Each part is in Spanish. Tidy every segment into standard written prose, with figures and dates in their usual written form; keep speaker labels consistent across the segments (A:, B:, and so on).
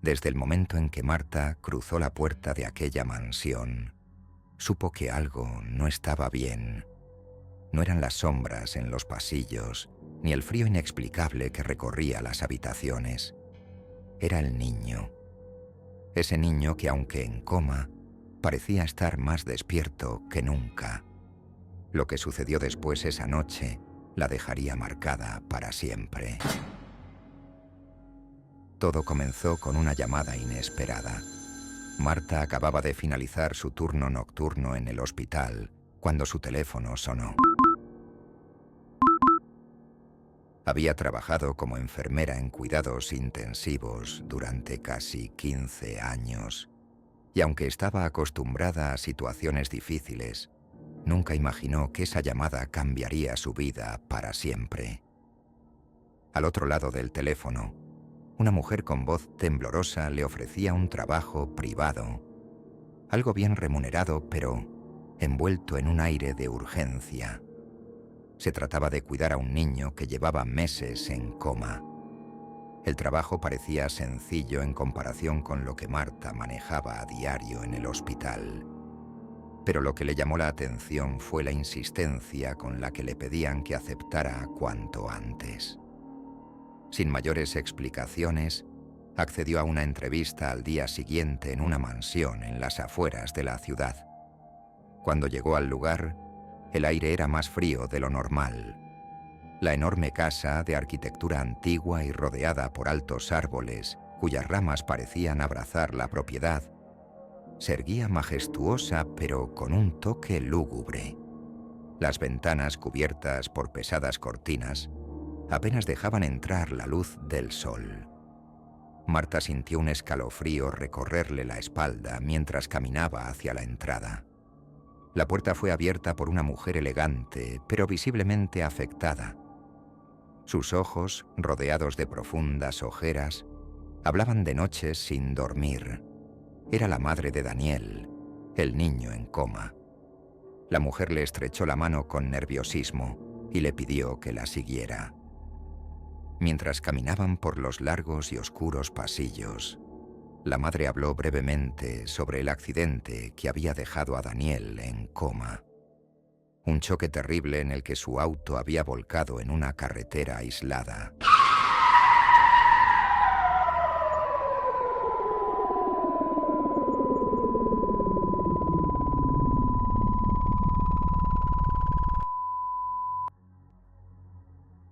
A: Desde el momento en que Marta cruzó la puerta de aquella mansión, supo que algo no estaba bien. No eran las sombras en los pasillos, ni el frío inexplicable que recorría las habitaciones. Era el niño. Ese niño que, aunque en coma, parecía estar más despierto que nunca. Lo que sucedió después esa noche la dejaría marcada para siempre. Todo comenzó con una llamada inesperada. Marta acababa de finalizar su turno nocturno en el hospital cuando su teléfono sonó. Había trabajado como enfermera en cuidados intensivos durante casi 15 años, y aunque estaba acostumbrada a situaciones difíciles, nunca imaginó que esa llamada cambiaría su vida para siempre. Al otro lado del teléfono, una mujer con voz temblorosa le ofrecía un trabajo privado, algo bien remunerado, pero envuelto en un aire de urgencia. Se trataba de cuidar a un niño que llevaba meses en coma. El trabajo parecía sencillo en comparación con lo que Marta manejaba a diario en el hospital. Pero lo que le llamó la atención fue la insistencia con la que le pedían que aceptara cuanto antes. Sin mayores explicaciones, accedió a una entrevista al día siguiente en una mansión en las afueras de la ciudad. Cuando llegó al lugar, el aire era más frío de lo normal. La enorme casa, de arquitectura antigua y rodeada por altos árboles, cuyas ramas parecían abrazar la propiedad, se erguía majestuosa pero con un toque lúgubre. Las ventanas, cubiertas por pesadas cortinas, apenas dejaban entrar la luz del sol. Marta sintió un escalofrío recorrerle la espalda mientras caminaba hacia la entrada. La puerta fue abierta por una mujer elegante, pero visiblemente afectada. Sus ojos, rodeados de profundas ojeras, hablaban de noches sin dormir. Era la madre de Daniel, el niño en coma. La mujer le estrechó la mano con nerviosismo y le pidió que la siguiera. Mientras caminaban por los largos y oscuros pasillos, la madre habló brevemente sobre el accidente que había dejado a Daniel en coma. Un choque terrible en el que su auto había volcado en una carretera aislada.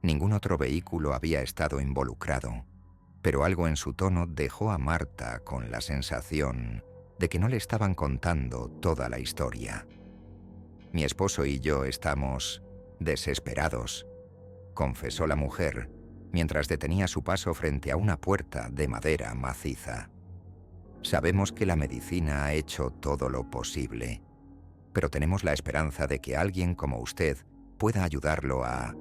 A: Ningún otro vehículo había estado involucrado, pero algo en su tono dejó a Marta con la sensación de que no le estaban contando toda la historia. Mi esposo y yo estamos desesperados, confesó la mujer, mientras detenía su paso frente a una puerta de madera maciza. Sabemos que la medicina ha hecho todo lo posible, pero tenemos la esperanza de que alguien como usted pueda ayudarlo a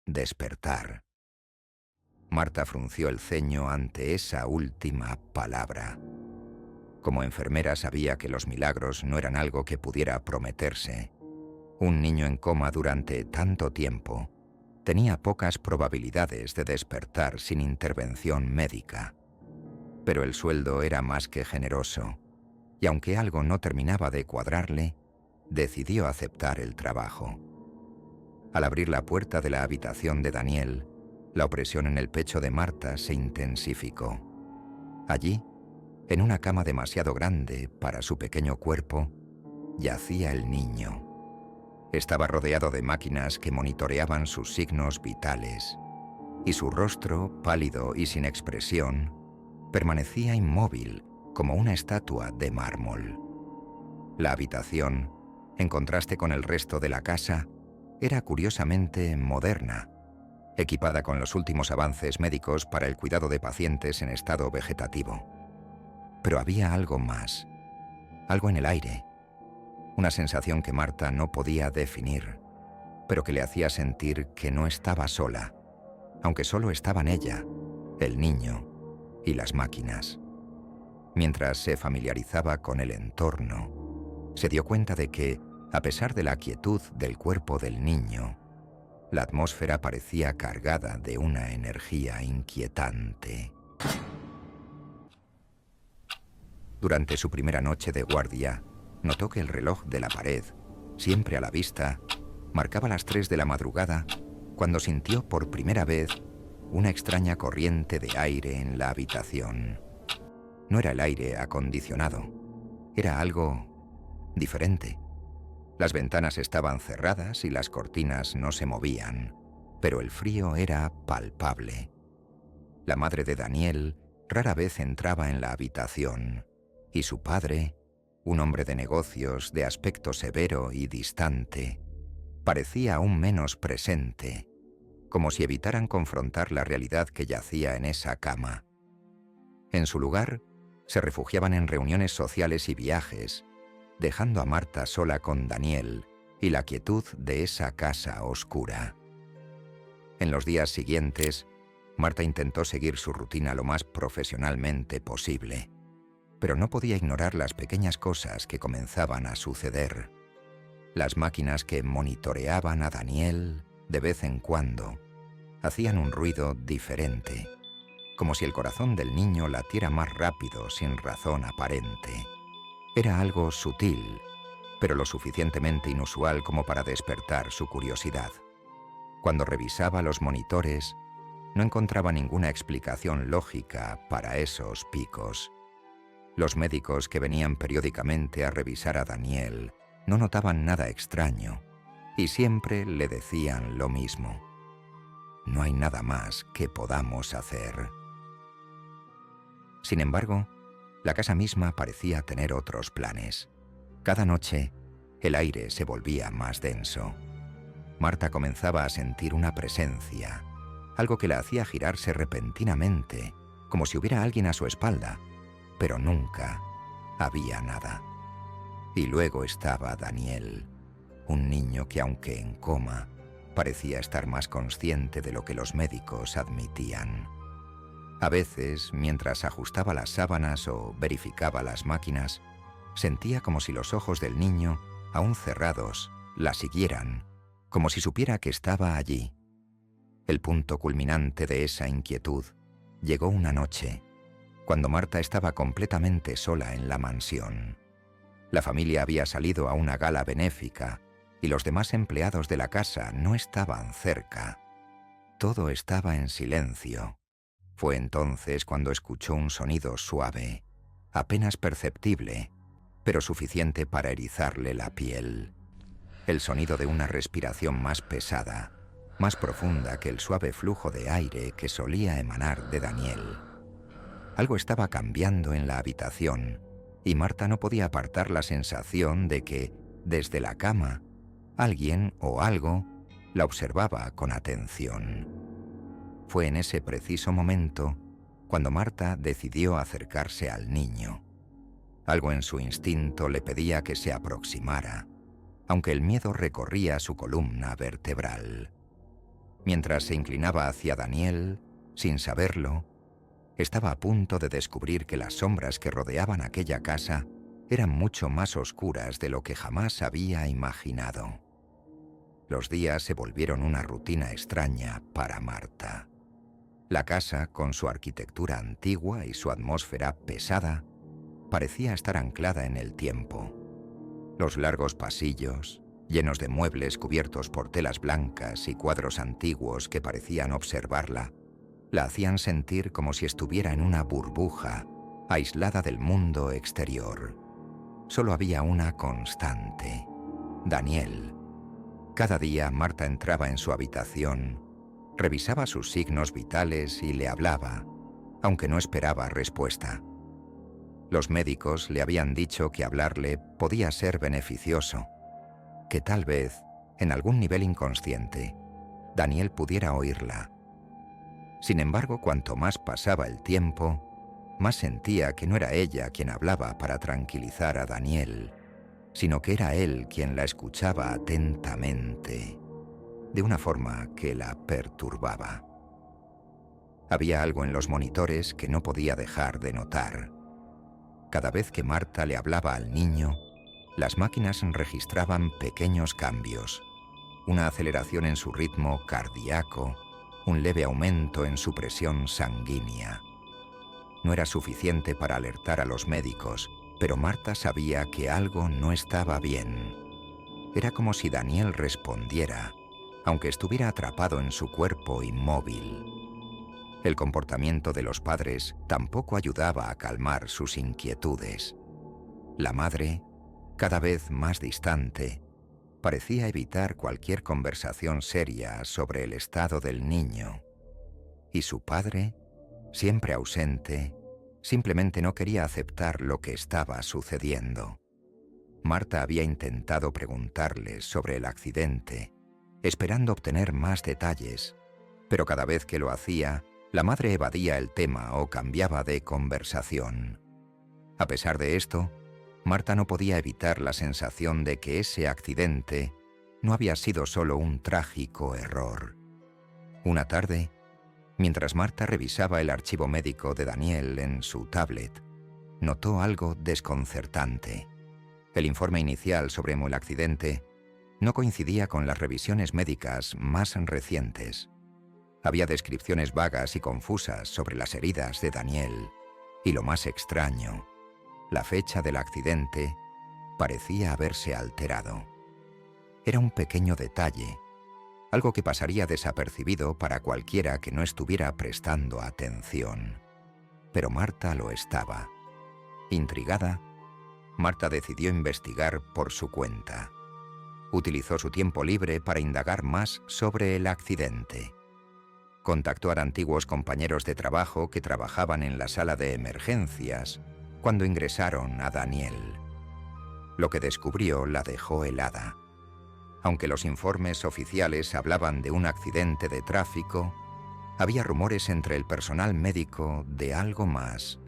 A: despertar. Marta frunció el ceño ante esa última palabra. Como enfermera sabía que los milagros no eran algo que pudiera prometerse. Un niño en coma durante tanto tiempo tenía pocas probabilidades de despertar sin intervención médica. Pero el sueldo era más que generoso, y aunque algo no terminaba de cuadrarle, decidió aceptar el trabajo. Al abrir la puerta de la habitación de Daniel, la opresión en el pecho de Marta se intensificó. Allí, en una cama demasiado grande para su pequeño cuerpo, yacía el niño. Estaba rodeado de máquinas que monitoreaban sus signos vitales, y su rostro, pálido y sin expresión, permanecía inmóvil como una estatua de mármol. La habitación, en contraste con el resto de la casa, era curiosamente moderna, equipada con los últimos avances médicos para el cuidado de pacientes en estado vegetativo. Pero había algo más, algo en el aire, una sensación que Marta no podía definir, pero que le hacía sentir que no estaba sola, aunque solo estaban ella, el niño y las máquinas. Mientras se familiarizaba con el entorno, se dio cuenta de que, a pesar de la quietud del cuerpo del niño, la atmósfera parecía cargada de una energía inquietante. Durante su primera noche de guardia, notó que el reloj de la pared, siempre a la vista, marcaba las 3 de la madrugada cuando sintió por primera vez una extraña corriente de aire en la habitación. No era el aire acondicionado, era algo diferente. Las ventanas estaban cerradas y las cortinas no se movían, pero el frío era palpable. La madre de Daniel rara vez entraba en la habitación, y su padre, un hombre de negocios de aspecto severo y distante, parecía aún menos presente, como si evitaran confrontar la realidad que yacía en esa cama. En su lugar, se refugiaban en reuniones sociales y viajes, dejando a Marta sola con Daniel y la quietud de esa casa oscura. En los días siguientes, Marta intentó seguir su rutina lo más profesionalmente posible, pero no podía ignorar las pequeñas cosas que comenzaban a suceder. Las máquinas que monitoreaban a Daniel de vez en cuando hacían un ruido diferente, como si el corazón del niño latiera más rápido sin razón aparente. Era algo sutil, pero lo suficientemente inusual como para despertar su curiosidad. Cuando revisaba los monitores, no encontraba ninguna explicación lógica para esos picos. Los médicos que venían periódicamente a revisar a Daniel no notaban nada extraño y siempre le decían lo mismo: no hay nada más que podamos hacer. Sin embargo, la casa misma parecía tener otros planes. Cada noche, el aire se volvía más denso. Marta comenzaba a sentir una presencia, algo que la hacía girarse repentinamente, como si hubiera alguien a su espalda, pero nunca había nada. Y luego estaba Daniel, un niño que, aunque en coma, parecía estar más consciente de lo que los médicos admitían. A veces, mientras ajustaba las sábanas o verificaba las máquinas, sentía como si los ojos del niño, aún cerrados, la siguieran, como si supiera que estaba allí. El punto culminante de esa inquietud llegó una noche, cuando Marta estaba completamente sola en la mansión. La familia había salido a una gala benéfica y los demás empleados de la casa no estaban cerca. Todo estaba en silencio. Fue entonces cuando escuchó un sonido suave, apenas perceptible, pero suficiente para erizarle la piel. El sonido de una respiración más pesada, más profunda que el suave flujo de aire que solía emanar de Daniel. Algo estaba cambiando en la habitación, y Marta no podía apartar la sensación de que, desde la cama, alguien o algo la observaba con atención. Fue en ese preciso momento cuando Marta decidió acercarse al niño. Algo en su instinto le pedía que se aproximara, aunque el miedo recorría su columna vertebral. Mientras se inclinaba hacia Daniel, sin saberlo, estaba a punto de descubrir que las sombras que rodeaban aquella casa eran mucho más oscuras de lo que jamás había imaginado. Los días se volvieron una rutina extraña para Marta. La casa, con su arquitectura antigua y su atmósfera pesada, parecía estar anclada en el tiempo. Los largos pasillos, llenos de muebles cubiertos por telas blancas y cuadros antiguos que parecían observarla, la hacían sentir como si estuviera en una burbuja, aislada del mundo exterior. Solo había una constante: Daniel. Cada día Marta entraba en su habitación, revisaba sus signos vitales y le hablaba, aunque no esperaba respuesta. Los médicos le habían dicho que hablarle podía ser beneficioso, que tal vez, en algún nivel inconsciente, Daniel pudiera oírla. Sin embargo, cuanto más pasaba el tiempo, más sentía que no era ella quien hablaba para tranquilizar a Daniel, sino que era él quien la escuchaba atentamente, de una forma que la perturbaba. Había algo en los monitores que no podía dejar de notar. Cada vez que Marta le hablaba al niño, las máquinas registraban pequeños cambios, una aceleración en su ritmo cardíaco, un leve aumento en su presión sanguínea. No era suficiente para alertar a los médicos, Pero Marta sabía que algo no estaba bien. Era como si Daniel respondiera, aunque estuviera atrapado en su cuerpo inmóvil. El comportamiento de los padres tampoco ayudaba a calmar sus inquietudes. La madre, cada vez más distante, parecía evitar cualquier conversación seria sobre el estado del niño. Y su padre, siempre ausente, simplemente no quería aceptar lo que estaba sucediendo. Marta había intentado preguntarle sobre el accidente, esperando obtener más detalles, pero cada vez que lo hacía, la madre evadía el tema o cambiaba de conversación. A pesar de esto, Marta no podía evitar la sensación de que ese accidente no había sido solo un trágico error. Una tarde, mientras Marta revisaba el archivo médico de Daniel en su tablet, notó algo desconcertante. El informe inicial sobre el accidente no coincidía con las revisiones médicas más recientes. Había descripciones vagas y confusas sobre las heridas de Daniel, y lo más extraño, la fecha del accidente parecía haberse alterado. Era un pequeño detalle, algo que pasaría desapercibido para cualquiera que no estuviera prestando atención. Pero Marta lo estaba. Intrigada, Marta decidió investigar por su cuenta. Utilizó su tiempo libre para indagar más sobre el accidente. Contactó a antiguos compañeros de trabajo que trabajaban en la sala de emergencias cuando ingresaron a Daniel. Lo que descubrió la dejó helada. Aunque los informes oficiales hablaban de un accidente de tráfico, había rumores entre el personal médico de algo más,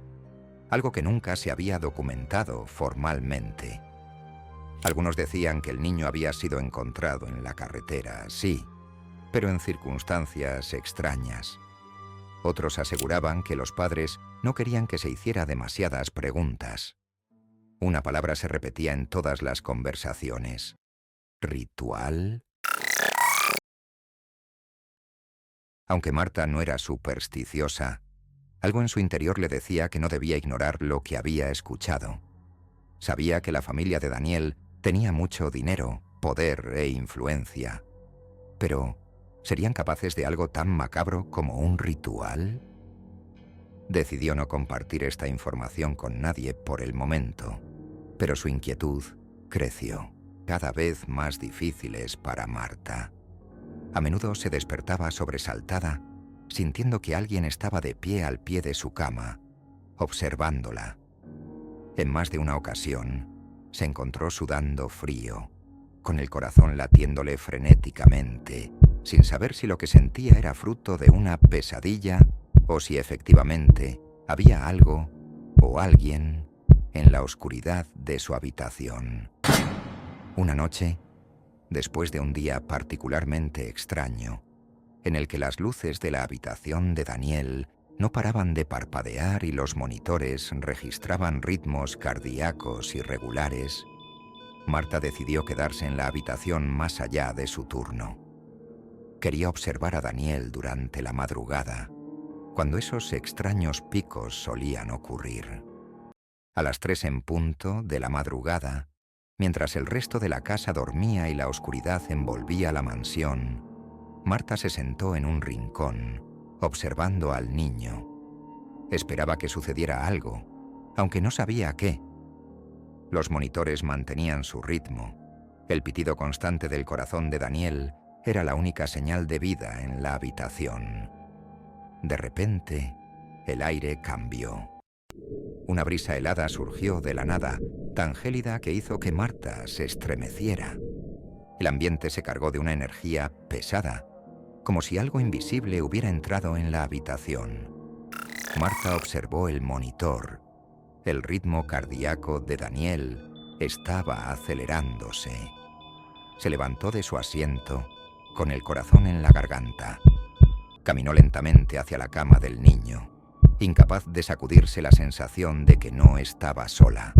A: algo que nunca se había documentado formalmente. Algunos decían que el niño había sido encontrado en la carretera, sí, pero en circunstancias extrañas. Otros aseguraban que los padres no querían que se hiciera demasiadas preguntas. Una palabra se repetía en todas las conversaciones: ¿ritual? Aunque Marta no era supersticiosa, algo en su interior le decía que no debía ignorar lo que había escuchado. Sabía que la familia de Daniel tenía mucho dinero, poder e influencia. Pero, ¿serían capaces de algo tan macabro como un ritual? Decidió no compartir esta información con nadie por el momento, pero su inquietud creció, cada vez más difíciles para Marta. A menudo se despertaba sobresaltada, sintiendo que alguien estaba de pie al pie de su cama, observándola. En más de una ocasión, se encontró sudando frío, con el corazón latiéndole frenéticamente, sin saber si lo que sentía era fruto de una pesadilla o si efectivamente había algo o alguien en la oscuridad de su habitación. Una noche, después de un día particularmente extraño, en el que las luces de la habitación de Daniel no paraban de parpadear y los monitores registraban ritmos cardíacos irregulares, Marta decidió quedarse en la habitación más allá de su turno. Quería observar a Daniel durante la madrugada, cuando esos extraños picos solían ocurrir. A las 3 en punto de la madrugada, mientras el resto de la casa dormía y la oscuridad envolvía la mansión, Marta se sentó en un rincón, observando al niño. Esperaba que sucediera algo, aunque no sabía qué. Los monitores mantenían su ritmo. El pitido constante del corazón de Daniel era la única señal de vida en la habitación. De repente, el aire cambió. Una brisa helada surgió de la nada, tan gélida que hizo que Marta se estremeciera. El ambiente se cargó de una energía pesada, como si algo invisible hubiera entrado en la habitación. Marta observó el monitor. El ritmo cardíaco de Daniel estaba acelerándose. Se levantó de su asiento, con el corazón en la garganta. Caminó lentamente hacia la cama del niño, incapaz de sacudirse la sensación de que no estaba sola.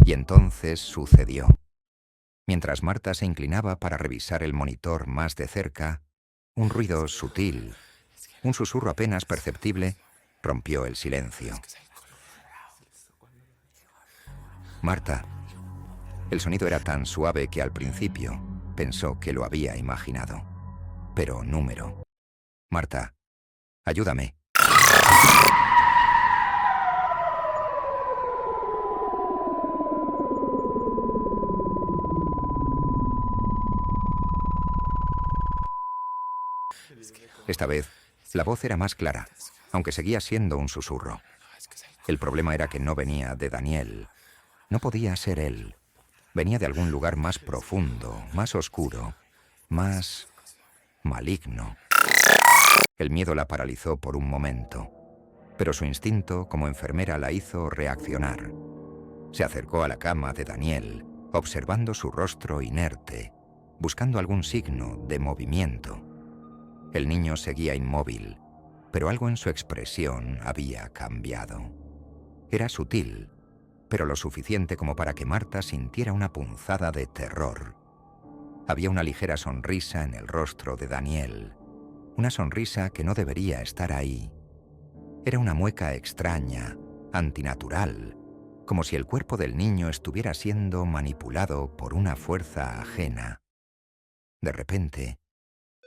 A: Y entonces sucedió. Mientras Marta se inclinaba para revisar el monitor más de cerca, un ruido sutil, un susurro apenas perceptible, rompió el silencio. Marta. El sonido era tan suave que al principio pensó que lo había imaginado. Pero número. Marta, ayúdame. Esta vez, la voz era más clara, aunque seguía siendo un susurro. El problema era que no venía de Daniel. No podía ser él. Venía de algún lugar más profundo, más oscuro, más maligno. El miedo la paralizó por un momento, pero su instinto como enfermera la hizo reaccionar. Se acercó a la cama de Daniel, observando su rostro inerte, buscando algún signo de movimiento. El niño seguía inmóvil, pero algo en su expresión había cambiado. Era sutil, pero lo suficiente como para que Marta sintiera una punzada de terror. Había una ligera sonrisa en el rostro de Daniel, una sonrisa que no debería estar ahí. Era una mueca extraña, antinatural, como si el cuerpo del niño estuviera siendo manipulado por una fuerza ajena. De repente,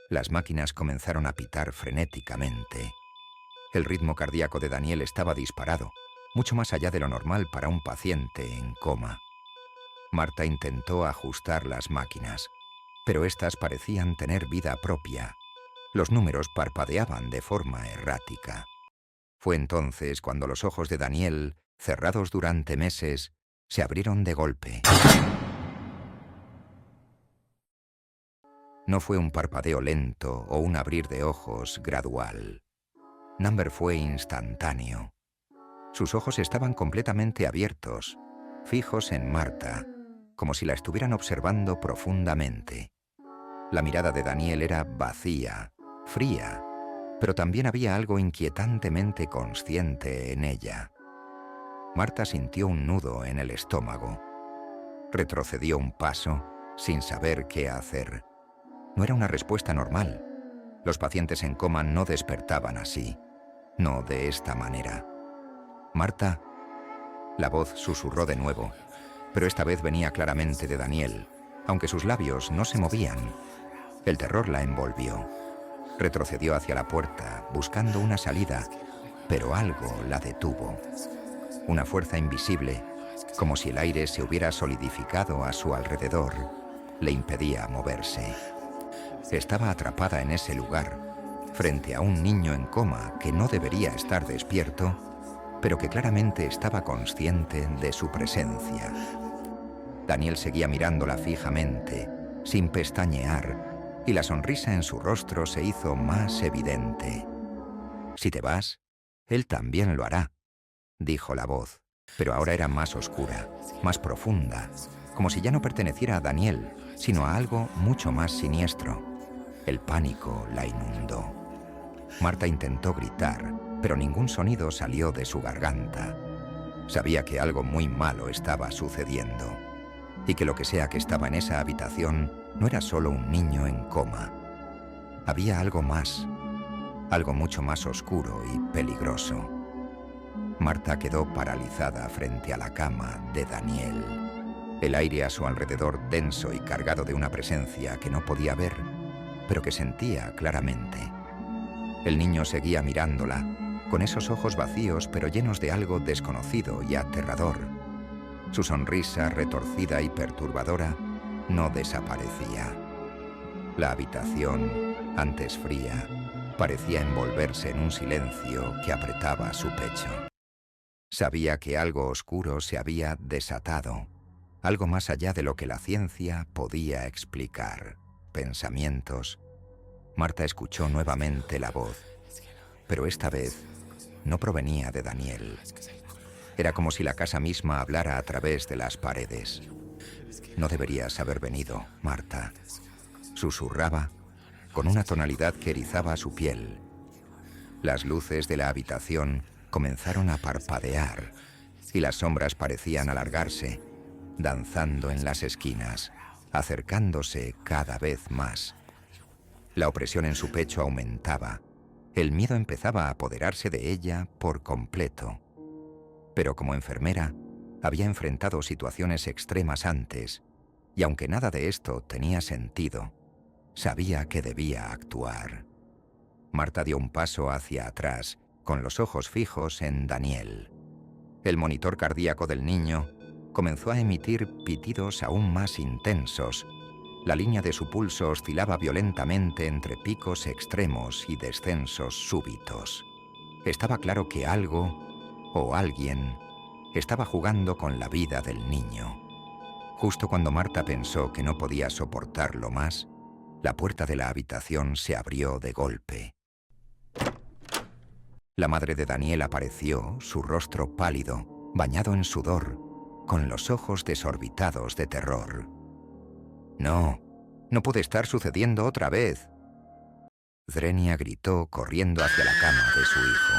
A: las máquinas comenzaron a pitar frenéticamente. El ritmo cardíaco de Daniel estaba disparado, mucho más allá de lo normal para un paciente en coma. Marta intentó ajustar las máquinas, pero éstas parecían tener vida propia. Los números parpadeaban de forma errática. Fue entonces cuando los ojos de Daniel, cerrados durante meses, se abrieron de golpe. No fue un parpadeo lento o un abrir de ojos gradual. Number fue instantáneo. Sus ojos estaban completamente abiertos, fijos en Marta, como si la estuvieran observando profundamente. La mirada de Daniel era vacía, fría, pero también había algo inquietantemente consciente en ella. Marta sintió un nudo en el estómago. Retrocedió un paso, sin saber qué hacer. No era una respuesta normal. Los pacientes en coma no despertaban así, no de esta manera. «Marta». La voz susurró de nuevo, pero esta vez venía claramente de Daniel, aunque sus labios no se movían. El terror la envolvió. Retrocedió hacia la puerta, buscando una salida, pero algo la detuvo. Una fuerza invisible, como si el aire se hubiera solidificado a su alrededor, le impedía moverse. Estaba atrapada en ese lugar, frente a un niño en coma que no debería estar despierto, pero que claramente estaba consciente de su presencia. Daniel seguía mirándola fijamente, sin pestañear, y la sonrisa en su rostro se hizo más evidente. «Si te vas, él también lo hará», dijo la voz, pero ahora era más oscura, más profunda, como si ya no perteneciera a Daniel, sino a algo mucho más siniestro. El pánico la inundó. Marta intentó gritar, pero ningún sonido salió de su garganta. Sabía que algo muy malo estaba sucediendo, y que lo que sea que estaba en esa habitación no era solo un niño en coma. Había algo más, algo mucho más oscuro y peligroso. Marta quedó paralizada frente a la cama de Daniel. El aire a su alrededor denso y cargado de una presencia que no podía ver, pero que sentía claramente. El niño seguía mirándola, con esos ojos vacíos pero llenos de algo desconocido y aterrador. Su sonrisa retorcida y perturbadora no desaparecía. La habitación, antes fría, parecía envolverse en un silencio que apretaba su pecho. Sabía que algo oscuro se había desatado, algo más allá de lo que la ciencia podía explicar. Pensamientos. Marta escuchó nuevamente la voz, pero esta vez no provenía de Daniel. Era como si la casa misma hablara a través de las paredes. «No deberías haber venido, Marta», susurraba, con una tonalidad que erizaba su piel. Las luces de la habitación comenzaron a parpadear y las sombras parecían alargarse, danzando en las esquinas, acercándose cada vez más. La opresión en su pecho aumentaba. El miedo empezaba a apoderarse de ella por completo. Pero como enfermera, Había enfrentado situaciones extremas antes, y aunque nada de esto tenía sentido, sabía que debía actuar. Marta dio un paso hacia atrás, con los ojos fijos en Daniel. El monitor cardíaco del niño comenzó a emitir pitidos aún más intensos. La línea de su pulso oscilaba violentamente entre picos extremos y descensos súbitos. Estaba claro que algo o alguien estaba jugando con la vida del niño. Justo cuando Marta pensó que no podía soportarlo más, la puerta de la habitación se abrió de golpe. La madre de Daniel apareció, su rostro pálido, bañado en sudor, con los ojos desorbitados de terror. No, no puede estar sucediendo otra vez. Zrenia gritó corriendo hacia la cama de su hijo.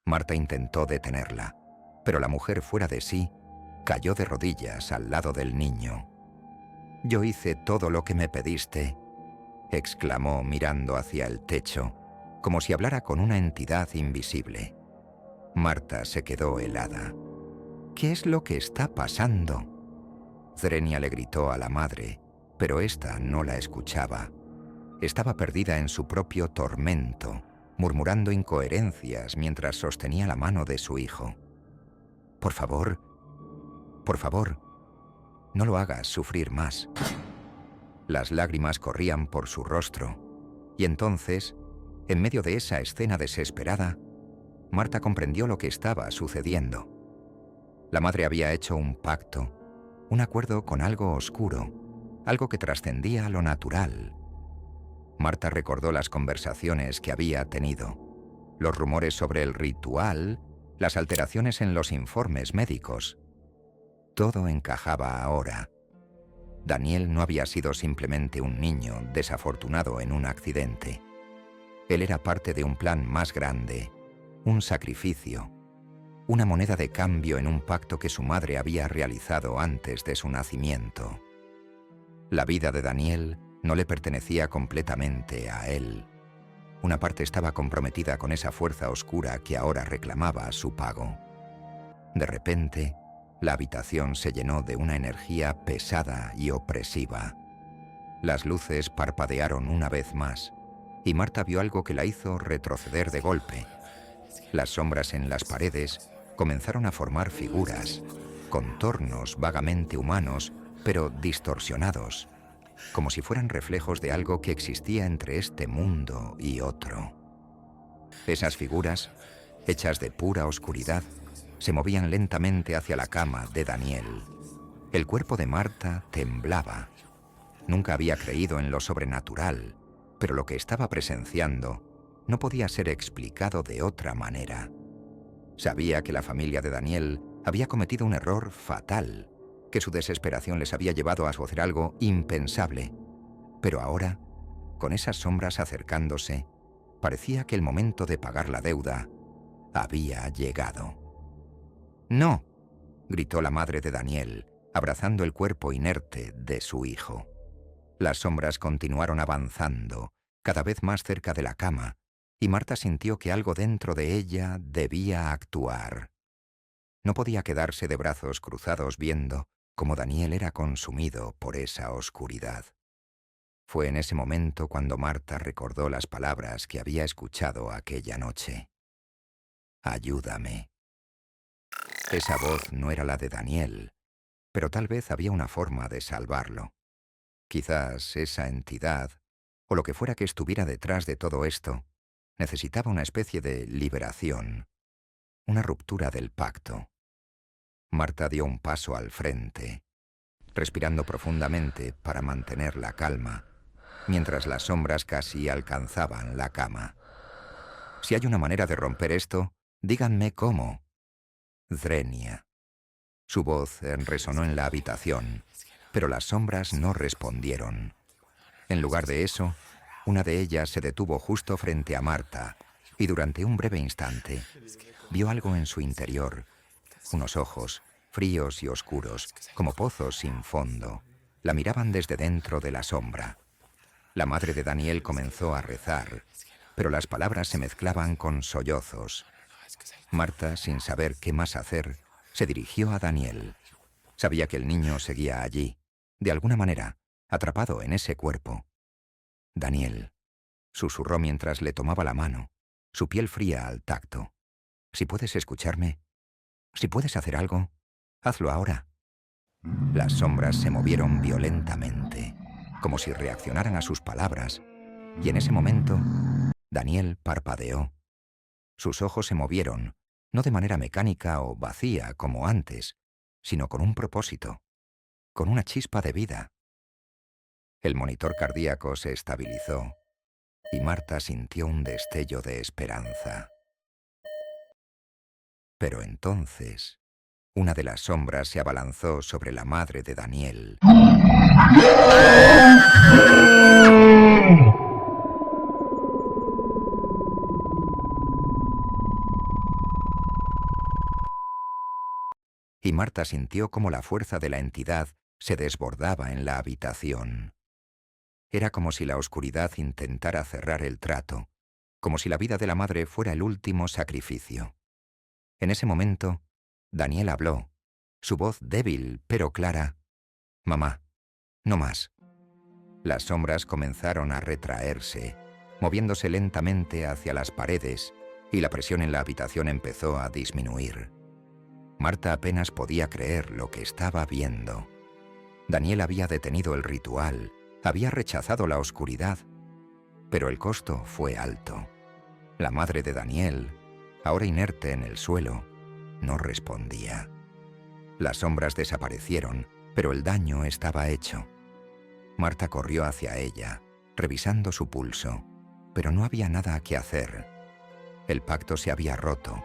A: Marta intentó detenerla, pero la mujer, fuera de sí, cayó de rodillas al lado del niño. «Yo hice todo lo que me pediste», exclamó mirando hacia el techo, como si hablara con una entidad invisible. Marta se quedó helada. «¿Qué es lo que está pasando?». Zrenia le gritó a la madre, pero ésta no la escuchaba. Estaba perdida en su propio tormento, murmurando incoherencias mientras sostenía la mano de su hijo. Por favor, no lo hagas sufrir más». Las lágrimas corrían por su rostro, y entonces, en medio de esa escena desesperada, Marta comprendió lo que estaba sucediendo. La madre había hecho un pacto, un acuerdo con algo oscuro, algo que trascendía lo natural. Marta recordó las conversaciones que había tenido, los rumores sobre el ritual, las alteraciones en los informes médicos. Todo encajaba ahora. Daniel no había sido simplemente un niño desafortunado en un accidente. Él era parte de un plan más grande, un sacrificio, una moneda de cambio en un pacto que su madre había realizado antes de su nacimiento. La vida de Daniel no le pertenecía completamente a él. Una parte estaba comprometida con esa fuerza oscura que ahora reclamaba su pago. De repente, la habitación se llenó de una energía pesada y opresiva. Las luces parpadearon una vez más, y Marta vio algo que la hizo retroceder de golpe. Las sombras en las paredes comenzaron a formar figuras, contornos vagamente humanos, pero distorsionados, como si fueran reflejos de algo que existía entre este mundo y otro. Esas figuras, hechas de pura oscuridad, se movían lentamente hacia la cama de Daniel. El cuerpo de Marta temblaba. Nunca había creído en lo sobrenatural, pero lo que estaba presenciando no podía ser explicado de otra manera. Sabía que la familia de Daniel había cometido un error fatal, que su desesperación les había llevado a hacer algo impensable. Pero ahora, con esas sombras acercándose, parecía que el momento de pagar la deuda había llegado. «No», gritó la madre de Daniel, abrazando el cuerpo inerte de su hijo. Las sombras continuaron avanzando, cada vez más cerca de la cama, y Marta sintió que algo dentro de ella debía actuar. No podía quedarse de brazos cruzados viendo cómo Daniel era consumido por esa oscuridad. Fue en ese momento cuando Marta recordó las palabras que había escuchado aquella noche. «Ayúdame». Esa voz no era la de Daniel, pero tal vez había una forma de salvarlo. Quizás esa entidad, o lo que fuera que estuviera detrás de todo esto, necesitaba una especie de liberación, una ruptura del pacto. Marta dio un paso al frente, respirando profundamente para mantener la calma, mientras las sombras casi alcanzaban la cama. «Si hay una manera de romper esto, díganme cómo». Zrenia. Su voz resonó en la habitación, pero las sombras no respondieron. En lugar de eso, una de ellas se detuvo justo frente a Marta y durante un breve instante vio algo en su interior, unos ojos fríos y oscuros, como pozos sin fondo. La miraban desde dentro de la sombra. La madre de Daniel comenzó a rezar, pero las palabras se mezclaban con sollozos. Marta, sin saber qué más hacer, Se dirigió a Daniel. Sabía que el niño seguía allí, de alguna manera, atrapado en ese cuerpo. Daniel, susurró mientras le tomaba la mano, su piel fría al tacto. Si puedes escucharme, si puedes hacer algo, hazlo ahora. Las sombras se movieron violentamente, como si reaccionaran a sus palabras, y en ese momento, Daniel parpadeó. Sus ojos se movieron, no de manera mecánica o vacía como antes, sino con un propósito, con una chispa de vida. El monitor cardíaco se estabilizó y Marta sintió un destello de esperanza. Pero entonces, una de las sombras se abalanzó sobre la madre de Daniel. Y Marta sintió cómo la fuerza de la entidad se desbordaba en la habitación. Era como si la oscuridad intentara cerrar el trato, como si la vida de la madre fuera el último sacrificio. En ese momento, Daniel habló, su voz débil pero clara. «Mamá, no más». Las sombras comenzaron a retraerse, moviéndose lentamente hacia las paredes, y la presión en la habitación empezó a disminuir. Marta apenas podía creer lo que estaba viendo. Daniel había detenido el ritual, había rechazado la oscuridad, pero el costo fue alto. La madre de Daniel, ahora inerte en el suelo, no respondía. Las sombras desaparecieron, pero el daño estaba hecho. Marta corrió hacia ella, revisando su pulso, pero no había nada que hacer. El pacto se había roto,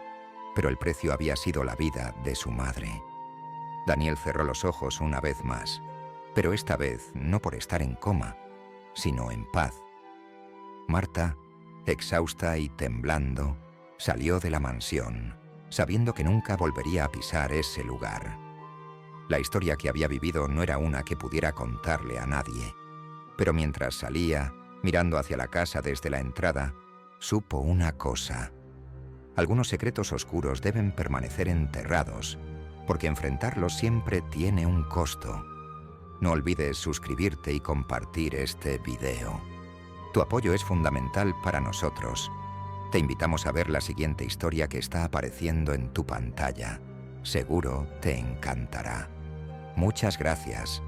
A: pero el precio había sido la vida de su madre. Daniel cerró los ojos una vez más, pero esta vez no por estar en coma, sino en paz. Marta, exhausta y temblando, salió de la mansión, sabiendo que nunca volvería a pisar ese lugar. La historia que había vivido no era una que pudiera contarle a nadie, pero mientras salía, mirando hacia la casa desde la entrada, supo una cosa. Algunos secretos oscuros deben permanecer enterrados, porque enfrentarlos siempre tiene un costo. No olvides suscribirte y compartir este video. Tu apoyo es fundamental para nosotros. Te invitamos a ver la siguiente historia que está apareciendo en tu pantalla. Seguro te encantará. Muchas gracias.